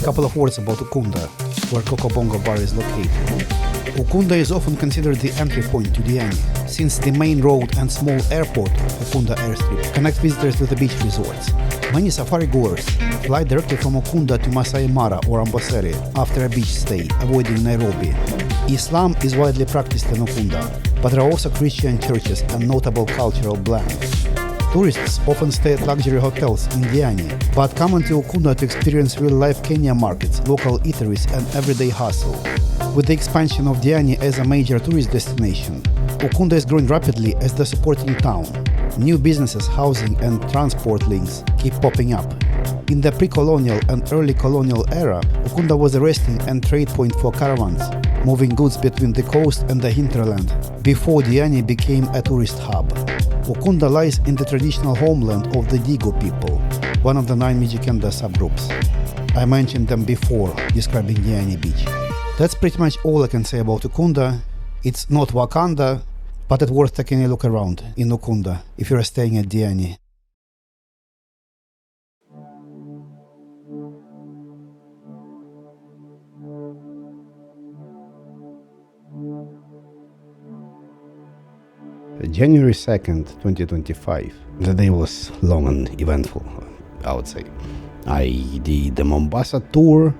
Couple of words about Ukunda, where Coco Bongo Bar is located. Ukunda is often considered the entry point to Diani, since the main road and small airport, Ukunda Airstrip, connect visitors to the beach resorts. Many safari goers fly directly from Ukunda to Masai Mara or Amboseli after a beach stay, avoiding Nairobi. Islam is widely practiced in Ukunda, but there are also Christian churches and notable cultural blends. Tourists often stay at luxury hotels in Diani, but come into Ukunda to experience real-life Kenya markets, local eateries and everyday hustle. With the expansion of Diani as a major tourist destination, Ukunda is growing rapidly as the supporting town. New businesses, housing and transport links keep popping up. In the pre-colonial and early colonial era, Ukunda was a resting and trade point for caravans, moving goods between the coast and the hinterland, before Diani became a tourist hub. Ukunda lies in the traditional homeland of the Digo people, one of the 9 Mijikenda subgroups. I mentioned them before, describing Diani Beach. That's pretty much all I can say about Ukunda. It's not Wakanda, but it's worth taking a look around in Ukunda if you're staying at Diani. January 2nd, 2025. The day was long and eventful, I would say. I did the Mombasa tour,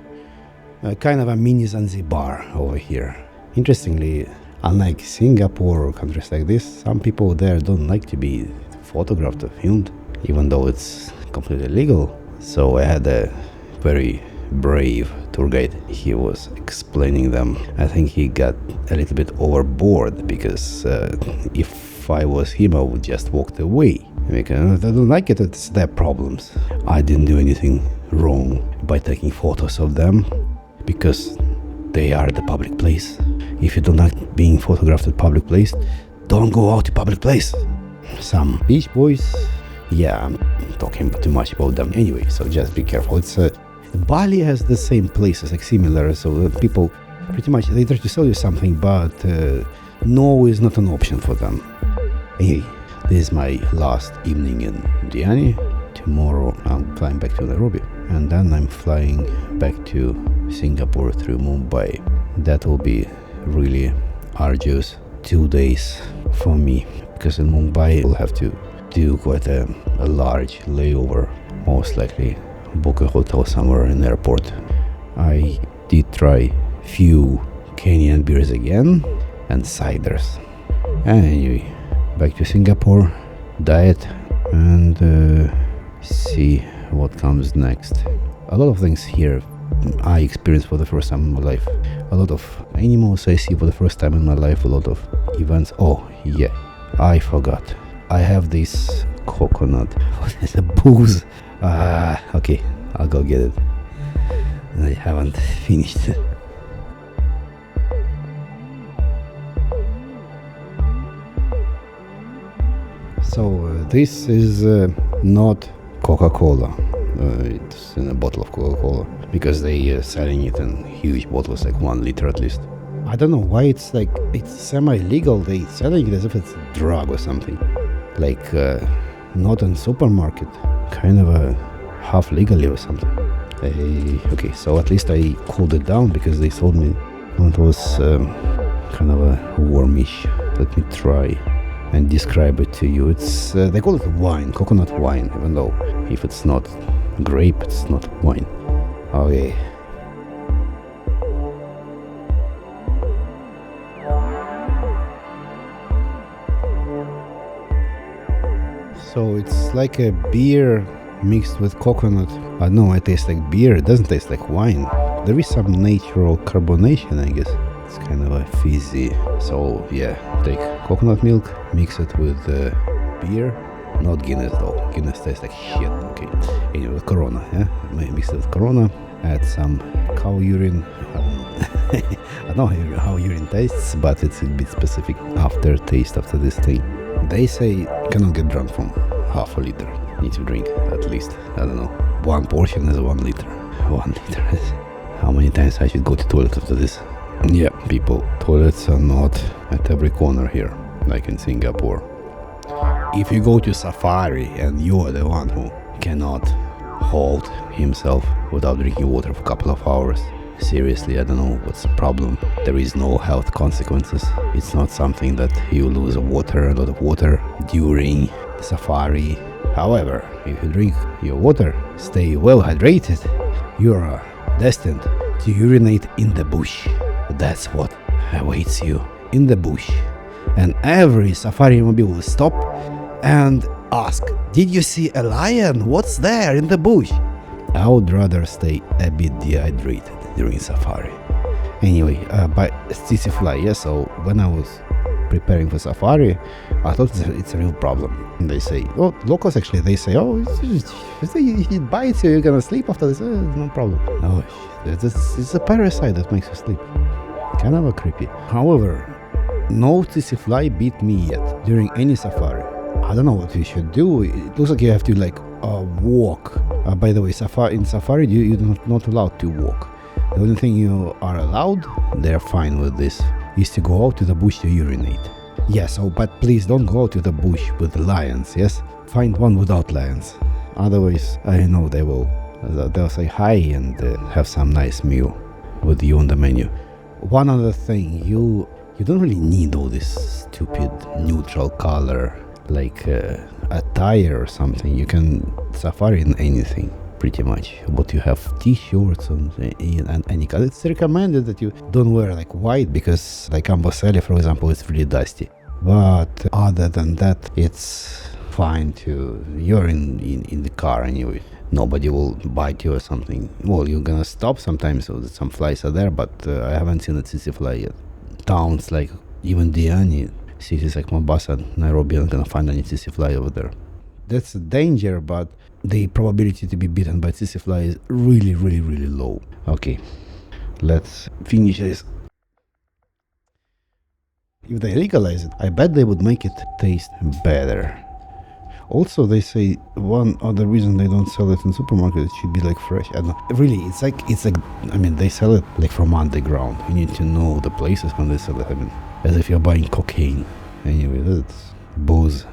kind of a mini Zanzibar over here. Interestingly, unlike Singapore or countries like this, some people there don't like to be photographed or filmed, even though it's completely legal. So I had a very brave tour guide. He was explaining them. I think he got a little bit overboard because if I was him, I would just walk away. Because if they don't like it, it's their problems. I didn't do anything wrong by taking photos of them because they are the public place. If you don't like being photographed at public place, don't go out to public place. Some beach boys, yeah, I'm talking too much about them anyway, so just be careful. It's Bali has the same places, like similar, so people pretty much they try to sell you something, but no is not an option for them. Anyway, this is my last evening in Diani. Tomorrow I'm flying back to Nairobi, and then I'm flying back to Singapore through Mumbai. That will be really arduous 2 days for me, because in Mumbai I'll have to do quite a large layover, most likely book a hotel somewhere in the airport. I did try few Kenyan beers again and ciders. Anyway, back to Singapore, diet, and see what comes next. A lot of things here I experienced for the first time in my life. A lot of animals I see for the first time in my life, a lot of events. Oh yeah, I forgot. I have this coconut. What is a booze? Okay, I'll go get it. I haven't finished. So this is not Coca-Cola. It's in a bottle of Coca-Cola because they selling it in huge bottles, like 1 liter at least. I don't know why it's semi-legal. They selling it as if it's a drug or something. Like not in supermarket, kind of a half legally or something. Okay, so at least I cooled it down because they told me it was kind of a warmish. Let me try and describe it to you. It's they call it wine, coconut wine, even though if it's not grape, it's not wine. Okay. So it's like a beer mixed with coconut. I know it tastes like beer, it doesn't taste like wine. There is some natural carbonation, I guess. It's kind of a fizzy. So yeah, take coconut milk, mix it with beer. Not Guinness though. Guinness tastes like shit. Okay. Anyway, with Corona, yeah? Mix it with Corona. Add some cow urine. I don't know how urine tastes, but it's a bit specific aftertaste after this thing. They say you cannot get drunk from half a liter. You need to drink at least, I don't know, 1 portion is 1 liter. 1 liter. How many times I should go to toilet after this? Yeah, people, toilets are not at every corner here, like in Singapore. If you go to safari and you are the one who cannot hold himself without drinking water for a couple of hours. Seriously, I don't know what's the problem. There is no health consequences. It's not something that you lose a lot of water during the safari. However, if you drink your water, stay well hydrated, you are destined to urinate in the bush. That's what awaits you in the bush. And every safari mobile will stop and ask, did you see a lion? What's there in the bush? I would rather stay a bit dehydrated during safari. Anyway, by tsetse fly, yeah, so when I was preparing for safari, I thought it's a real problem. And they say, oh, locals actually, they say, oh, it bites you, you're gonna sleep after this, no problem. Oh, it's a parasite that makes you sleep. Kind of creepy. However, no tsetse fly bit me yet during any safari. I don't know what you should do. It looks like you have to walk. By the way, in safari, you're not allowed to walk. The only thing you are allowed, they're fine with this, is to go out to the bush to urinate. Yes, but please don't go out to the bush with lions, yes? Find one without lions. Otherwise, I know they'll say hi and have some nice meal with you on the menu. One other thing, you don't really need all this stupid neutral color like attire or something. You can safari in anything pretty much. But you have t-shirts and any color. It's recommended that you don't wear white because Amboseli, for example, it's really dusty. But other than that, it's fine you're in the car anyway. Nobody will bite you or something. Well, you're gonna stop sometimes, so that some flies are there, but I haven't seen a tsetse fly yet. Towns like even Diani, cities like Mombasa, Nairobi, I'm gonna find any tsetse fly over there. That's a danger, but the probability to be bitten by tsetse fly is really, really, really low. Okay, let's finish this. If they legalize it, I bet they would make it taste better. Also, they say one other reason they don't sell it in supermarkets, it should be fresh. I don't know. Really, they sell it from underground. You need to know the places when they sell it. As if you're buying cocaine. Anyway, that's booze.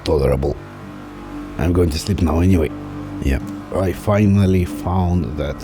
Tolerable. I'm going to sleep now anyway. Yeah, I finally found that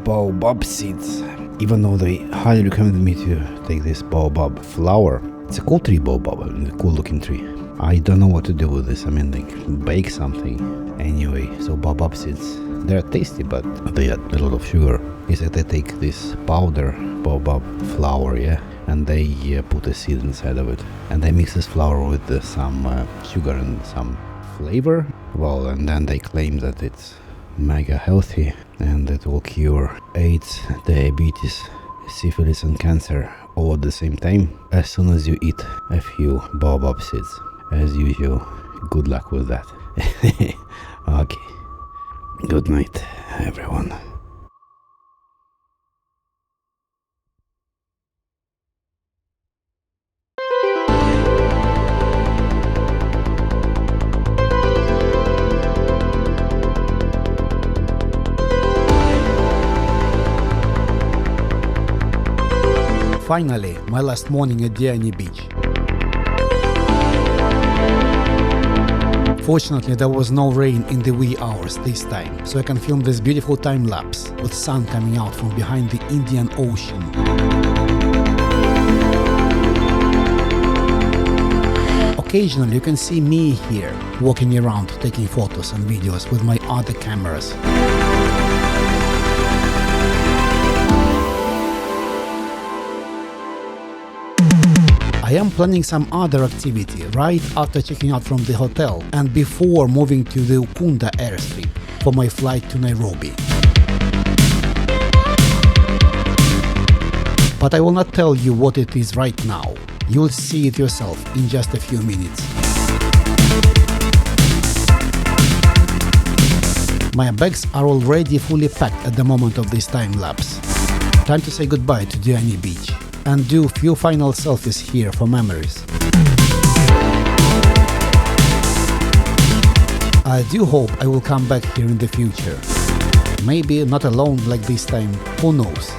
baobab seeds. Even though they highly recommended me to take this baobab flower. It's a cool tree, baobab, a cool looking tree. I don't know what to do with this. Bake something. Anyway, so baobab seeds, they're tasty, but they add a lot of sugar. Is that they take this powder, baobab flour, yeah, and they put a seed inside of it. And they mix this flour with some sugar and some flavor. Well, and then they claim that it's mega healthy and it will cure AIDS, diabetes, syphilis and cancer all at the same time as soon as you eat a few baobab seeds. As usual, good luck with that. Okay, good night everyone. Finally, my last morning at Diani Beach. Fortunately, there was no rain in the wee hours this time, so I can film this beautiful time-lapse with sun coming out from behind the Indian Ocean. Occasionally, you can see me here, walking around taking photos and videos with my other cameras. I am planning some other activity right after checking out from the hotel and before moving to the Ukunda airstrip for my flight to Nairobi. But I will not tell you what it is right now. You'll see it yourself in just a few minutes. My bags are already fully packed at the moment of this time lapse. Time to say goodbye to Diani Beach and do a few final selfies here for memories. I do hope I will come back here in the future. Maybe not alone like this time, who knows.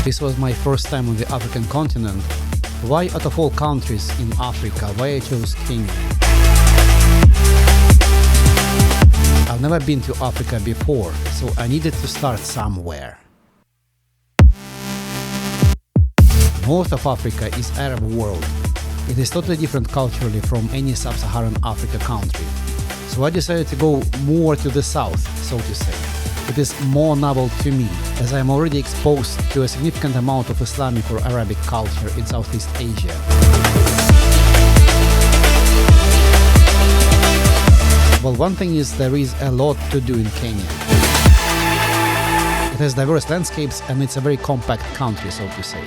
This was my first time on the African continent. Why out of all countries in Africa, why I chose Kenya? I've never been to Africa before, so I needed to start somewhere. North of Africa is Arab world. It is totally different culturally from any sub-Saharan Africa country. So I decided to go more to the south, so to say. It is more novel to me, as I am already exposed to a significant amount of Islamic or Arabic culture in Southeast Asia. Well, one thing is there is a lot to do in Kenya. It has diverse landscapes and it's a very compact country, so to say.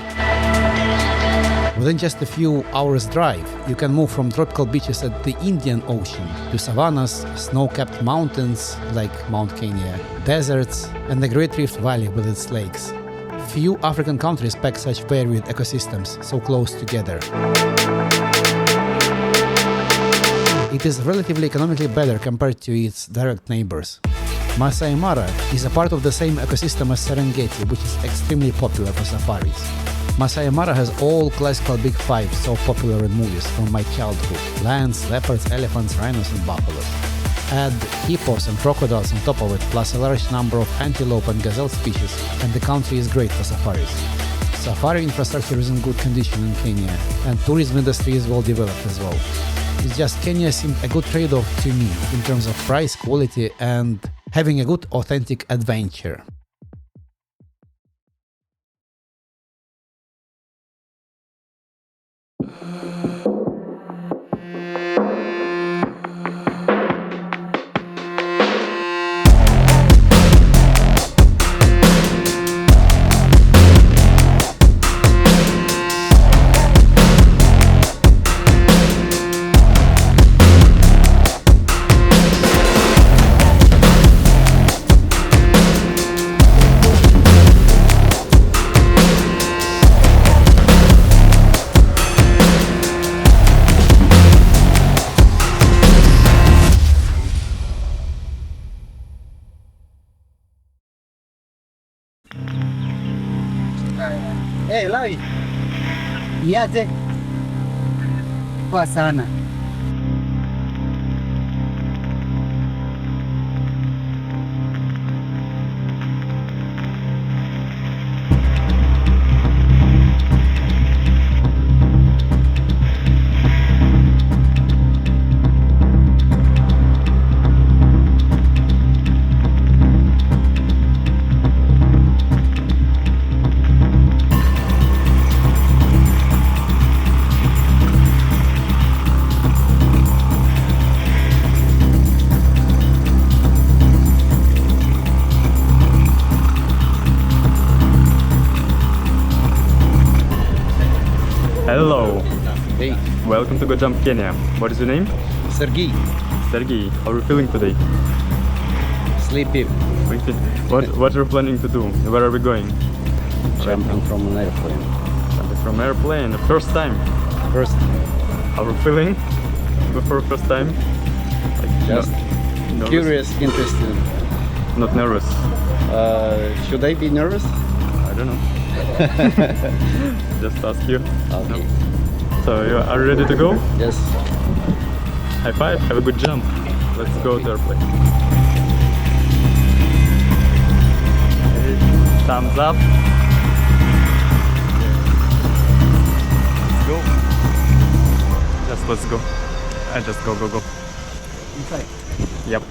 Within just a few hours drive, you can move from tropical beaches at the Indian Ocean to savannas, snow-capped mountains like Mount Kenya, deserts, and the Great Rift Valley with its lakes. Few African countries pack such varied ecosystems so close together. It is relatively economically better compared to its direct neighbors. Masai Mara is a part of the same ecosystem as Serengeti, which is extremely popular for safaris. Masai Mara has all classical big five so popular in movies from my childhood: lions, leopards, elephants, rhinos and buffaloes. Add hippos and crocodiles on top of it, plus a large number of antelope and gazelle species, and the country is great for safaris. Safari infrastructure is in good condition in Kenya, and tourism industry is well developed as well. It's just Kenya seemed a good trade-off to me in terms of price, quality and having a good authentic adventure. Hey, Lai. Niaje? Poa sana. Hello, Hey, welcome to Go Jump Kenya. What is your name? Sergey. Sergey, how are you feeling today? Sleepy. What are you planning to do? Where are we going? Jumping from an airplane. Jumping from airplane, first time. First, How are you feeling before first time? Like, just nervous? curious, interested. Not nervous. Should I be nervous? I don't know. Just ask you. Okay. So you are ready to go? Yes. High five. Have a good jump. Let's go to airplane. Okay. Thumbs up. Let's go. Let's go. And just go. Inside. Yep.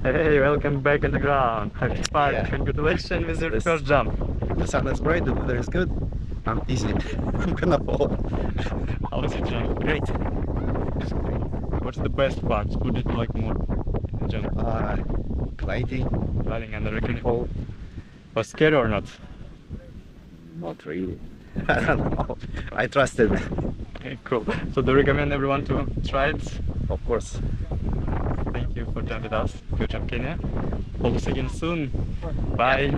Hey, welcome back on the ground. High five, Yeah. congratulations with your This- first jump. The sun is bright, the weather is good. I'm easy. I'm gonna fall. How was your jump? Great. What's the best part? Who did you like more in the jump? Gliding? Riding under the fall. Was scary or not? Not really. I don't know. I trusted. Okay, cool. So do you recommend everyone to try it? Of course. Thank you for joining with us. Good job, Kenya. Hope to see you again soon. Bye.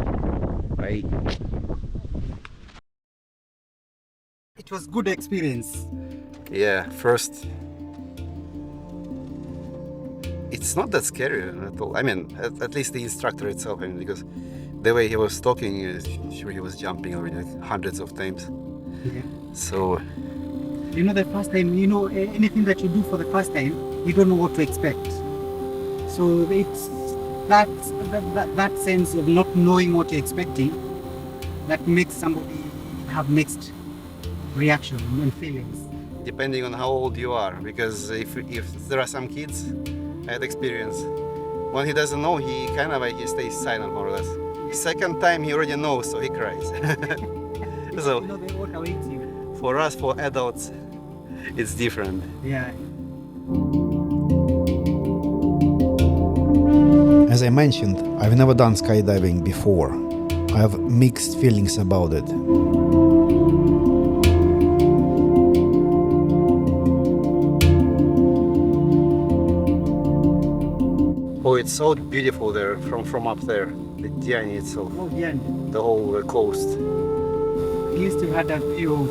Right. It was good experience. Yeah, first. It's not that scary at all. I mean, at least the instructor itself, I mean, because the way he was talking, sure he was jumping already like hundreds of times. Yeah. So, You know, the first time, you know, anything that you do for the first time, you don't know what to expect. So it's that sense of not knowing what you're expecting that makes somebody have mixed reaction and feelings. depending on how old you are, because if there are some kids, I had experience. When he doesn't know, he kind of he stays silent more or less. Second time he already knows, so he cries. So You know, they what awaits you. for us, for adults, it's different. Yeah. As I mentioned, I've never done skydiving before. I have mixed feelings about it. Oh, it's so beautiful there from up there, the Diani itself, Oh, Diani. the whole coast. We used to have a view of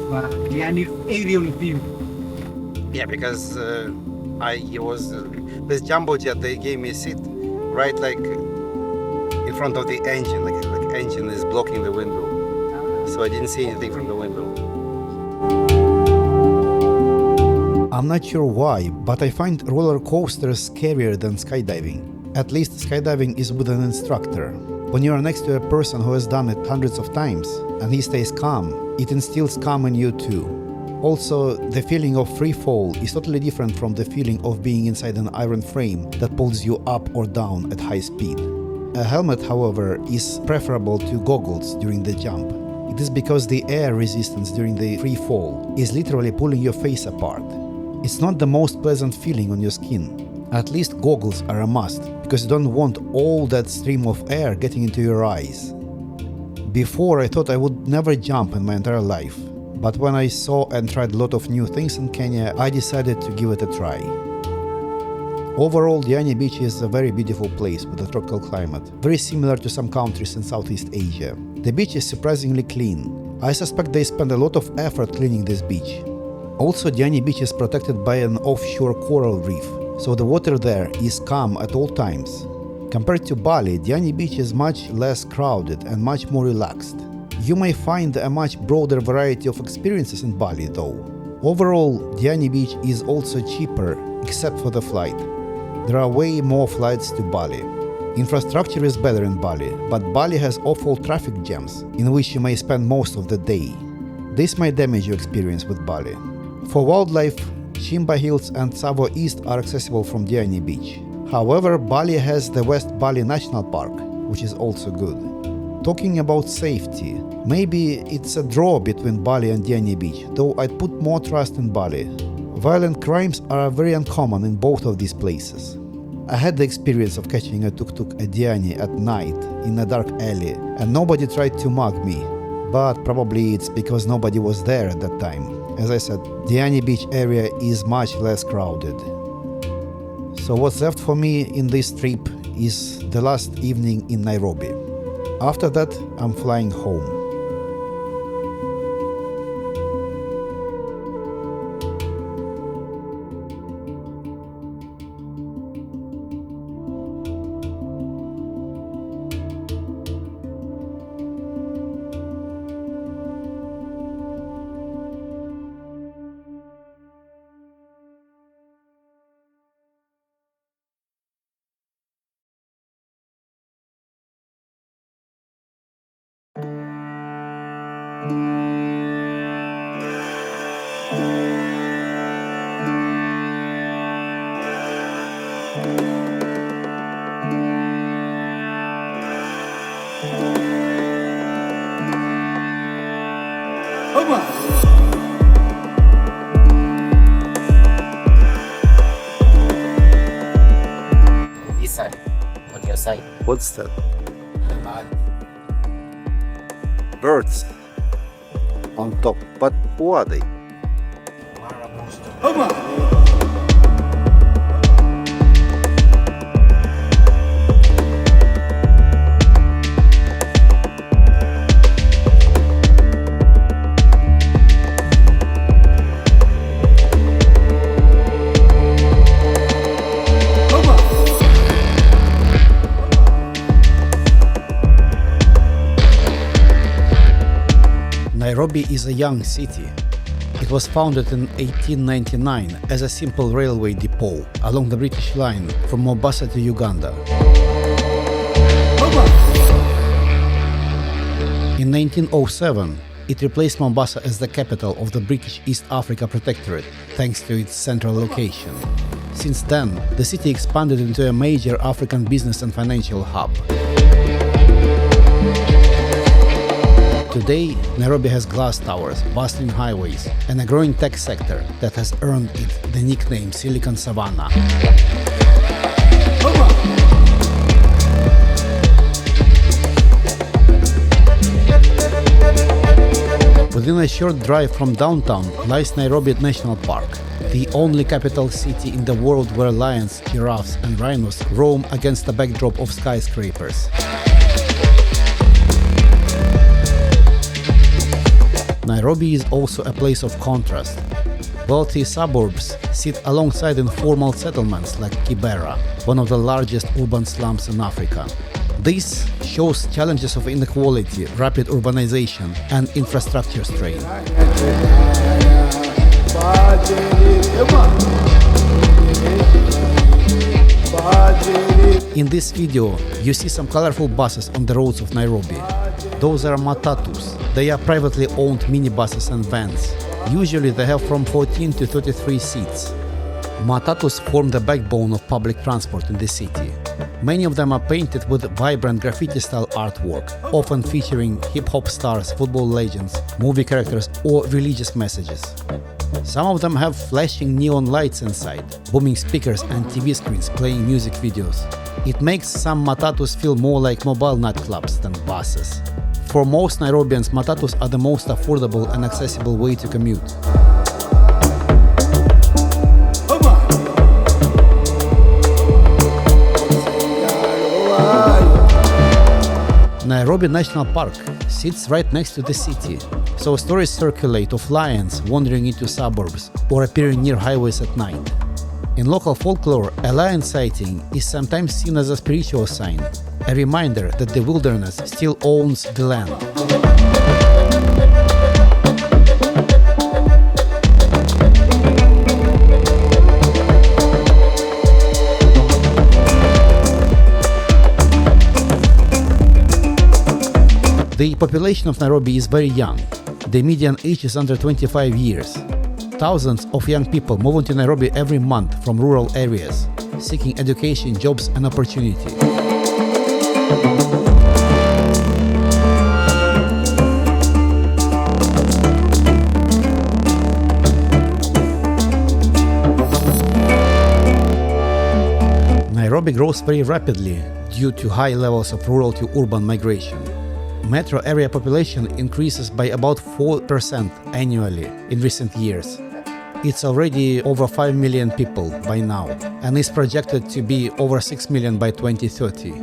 Diani aerial view. Yeah, because it was this jumbo jet. They gave me a seat right like in front of the engine, like engine is blocking the window, so I didn't see anything from the window. I'm not sure why, but I find roller coasters scarier than skydiving. At least skydiving is with an instructor. When you are next to a person who has done it hundreds of times and he stays calm, it instills calm in you too. Also, the feeling of free fall is totally different from the feeling of being inside an iron frame that pulls you up or down at high speed. A helmet, however, is preferable to goggles during the jump. It is because the air resistance during the free fall is literally pulling your face apart. It's not the most pleasant feeling on your skin. At least goggles are a must, because you don't want all that stream of air getting into your eyes. Before, I thought I would never jump in my entire life, but when I saw and tried a lot of new things in Kenya, I decided to give it a try. Overall, Diani Beach is a very beautiful place with a tropical climate, very similar to some countries in Southeast Asia. The beach is surprisingly clean. I suspect they spend a lot of effort cleaning this beach. Also, Diani Beach is protected by an offshore coral reef, so the water there is calm at all times. Compared to Bali, Diani Beach is much less crowded and much more relaxed. You may find a much broader variety of experiences in Bali though. Overall, Diani Beach is also cheaper, except for the flight. There are way more flights to Bali. Infrastructure is better in Bali, but Bali has awful traffic jams, in which you may spend most of the day. This may damage your experience with Bali. For wildlife, Shimba Hills and Tsavo East are accessible from Diani Beach. However, Bali has the West Bali National Park, which is also good. Talking about safety, maybe it's a draw between Bali and Diani Beach, though I'd put more trust in Bali. Violent crimes are very uncommon in both of these places. I had the experience of catching a tuk-tuk at Diani at night in a dark alley, and nobody tried to mug me. But probably it's because nobody was there at that time. As I said, Diani Beach area is much less crowded. So what's left for me in this trip is the last evening in Nairobi. After that, I'm flying home. This side, on your side. What's that? Birds on top. But who are they? Nairobi is a young city. It was founded in 1899 as a simple railway depot along the British line from Mombasa to Uganda. In 1907, it replaced Mombasa as the capital of the British East Africa Protectorate, thanks to its central location. Since then, the city expanded into a major African business and financial hub. Today, Nairobi has glass towers, bustling highways, and a growing tech sector that has earned it the nickname Silicon Savannah. Within a short drive from downtown lies Nairobi National Park, the only capital city in the world where lions, giraffes, and rhinos roam against the backdrop of skyscrapers. Nairobi is also a place of contrast. Wealthy suburbs sit alongside informal settlements like Kibera, one of the largest urban slums in Africa. This shows challenges of inequality, rapid urbanization, and infrastructure strain. In this video, you see some colorful buses on the roads of Nairobi. Those are matatus. They are privately owned minibuses and vans. Usually they have from 14 to 33 seats. Matatus form the backbone of public transport in the city. Many of them are painted with vibrant graffiti-style artwork, often featuring hip-hop stars, football legends, movie characters, or religious messages. Some of them have flashing neon lights inside, booming speakers and TV screens playing music videos. It makes some matatus feel more like mobile nightclubs than buses. For most Nairobians, matatus are the most affordable and accessible way to commute. Nairobi National Park sits right next to the city, so stories circulate of lions wandering into suburbs or appearing near highways at night. In local folklore, a lion sighting is sometimes seen as a spiritual sign, a reminder that the wilderness still owns the land. The population of Nairobi is very young. The median age is under 25 years. Thousands of young people move into Nairobi every month from rural areas, seeking education, jobs and opportunity. Nairobi grows very rapidly due to high levels of rural to urban migration. Metro area population increases by about 4% annually in recent years. It's already over 5 million people by now and is projected to be over 6 million by 2030.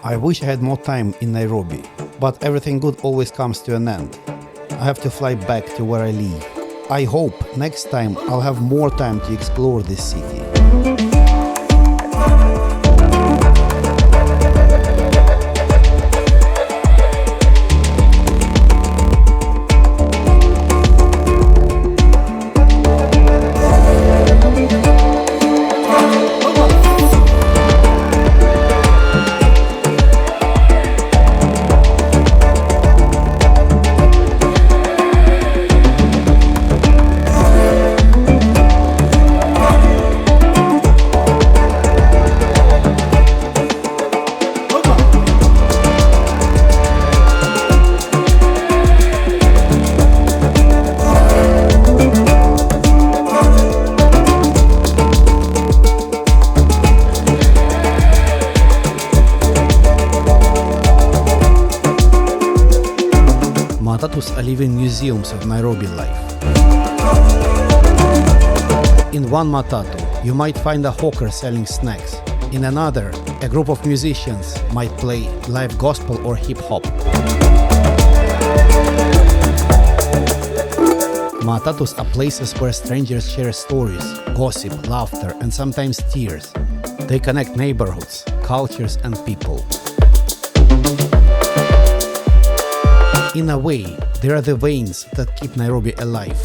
I wish I had more time in Nairobi, but everything good always comes to an end. I have to fly back to where I live. I hope next time I'll have more time to explore this city. Matatus are living museums of Nairobi life. In one matatu, you might find a hawker selling snacks. In another, a group of musicians might play live gospel or hip-hop. Matatus are places where strangers share stories, gossip, laughter, and sometimes tears. They connect neighborhoods, cultures, and people. In a way, they are the veins that keep Nairobi alive.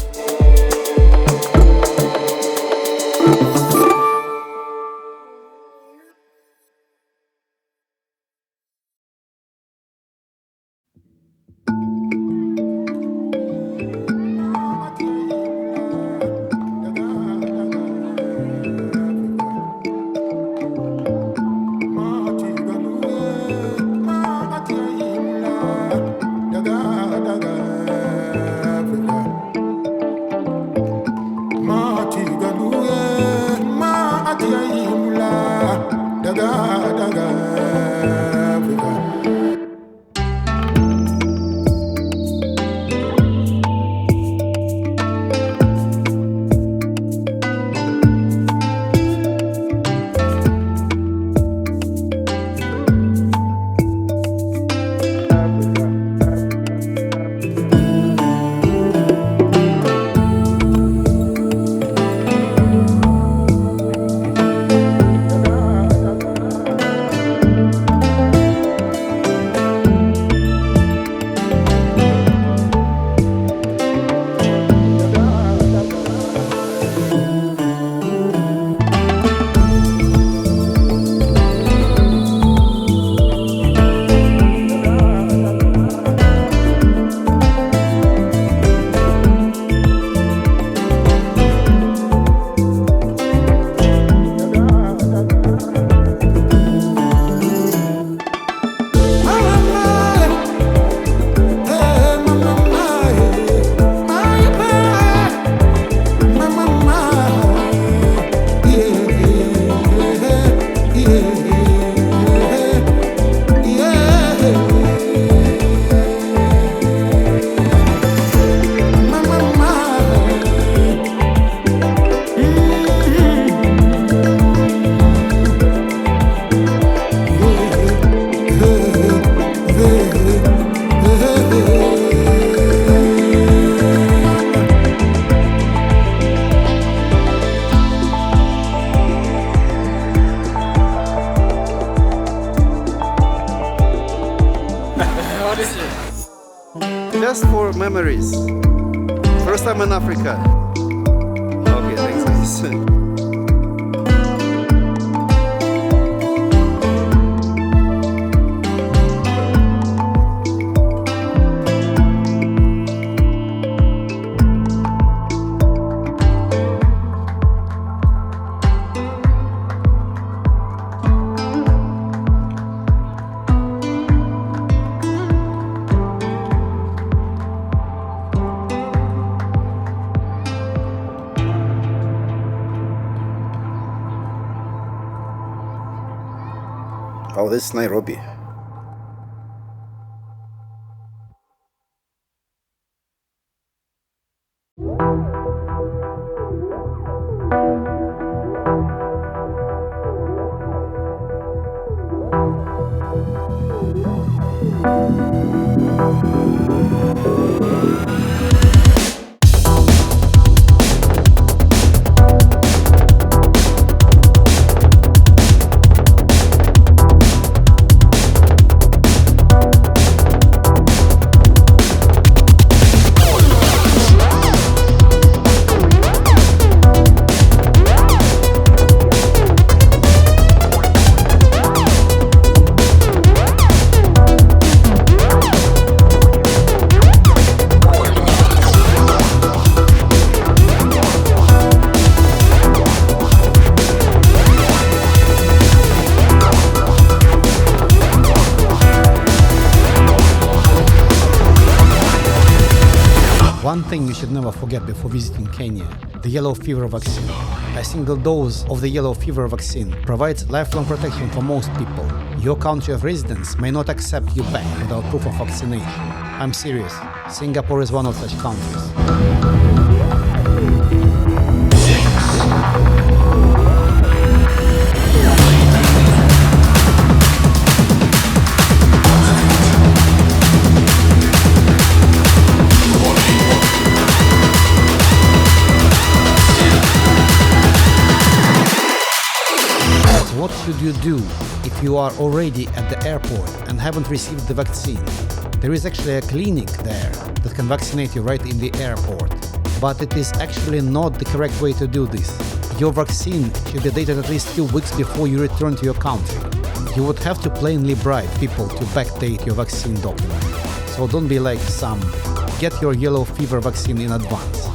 Just for memories. first time in Africa. Okay, thanks guys. Oh, this is Nairobi. One thing you should never forget before visiting Kenya: the yellow fever vaccine. A single dose of the yellow fever vaccine provides lifelong protection for most people. Your country of residence may not accept you back without proof of vaccination. I'm serious. Singapore is one of such countries. What should you do if you are already at the airport and haven't received the vaccine? There is actually a clinic there that can vaccinate you right in the airport. But it is actually not the correct way to do this. Your vaccine should be dated at least 2 weeks before you return to your country. You would have to plainly bribe people to backdate your vaccine document. So don't be like some. Get your yellow fever vaccine in advance.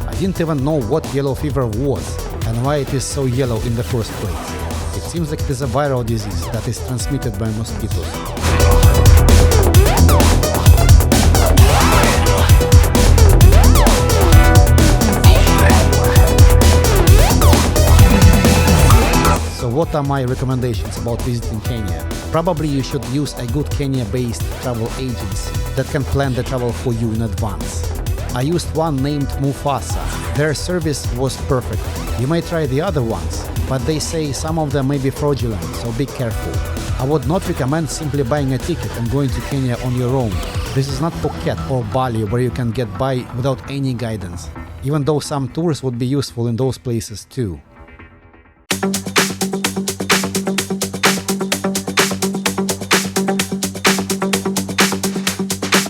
I didn't even know what yellow fever was and why it is so yellow in the first place. It seems like it is a viral disease that is transmitted by mosquitoes. So what are my recommendations about visiting Kenya? Probably you should use a good Kenya-based travel agency that can plan the travel for you in advance. I used one named Mufasa. Their service was perfect. You may try the other ones, but they say some of them may be fraudulent, so be careful. I would not recommend simply buying a ticket and going to Kenya on your own. This is not Phuket or Bali where you can get by without any guidance, even though some tours would be useful in those places too.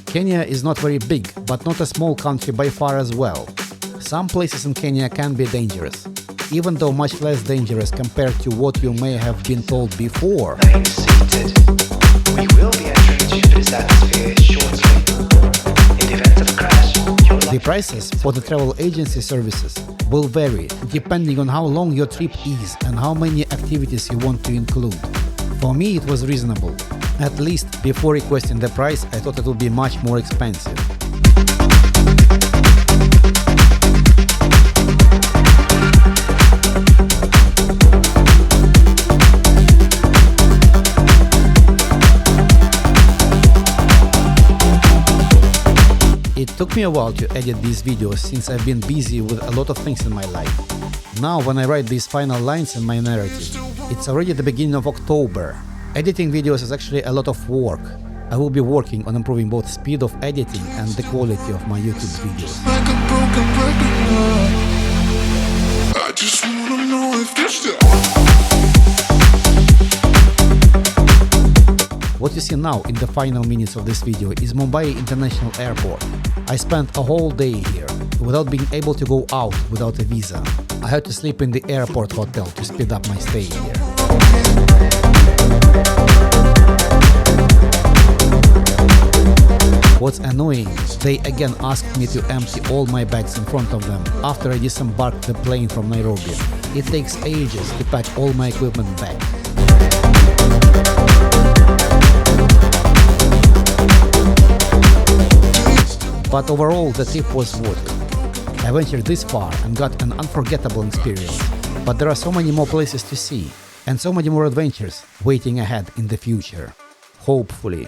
Kenya is not very big, but not a small country by far as well. Some places in Kenya can be dangerous, even though much less dangerous compared to what you may have been told before. We will be entering Jupiter's atmosphere shortly. In the event of a crash, The prices for the travel agency services will vary depending on how long your trip is and how many activities you want to include. For me, it was reasonable. At least before requesting the price, I thought it would be much more expensive. It took me a while to edit these videos since I've been busy with a lot of things in my life. Now, when I write these final lines in my narrative, it's already the beginning of October. Editing videos is actually a lot of work. I will be working on improving both speed of editing and the quality of my YouTube videos. Like a broken record. I just wanna know if you're still. What you see now in the final minutes of this video is Mumbai International Airport. I spent a whole day here without being able to go out without a visa. I had to sleep in the airport hotel to speed up my stay here. What's annoying, they again asked me to empty all my bags in front of them after I disembarked the plane from Nairobi. It takes ages to pack all my equipment back. But overall, the trip was worth it. I ventured this far and got an unforgettable experience. But there are so many more places to see, and so many more adventures waiting ahead in the future. Hopefully.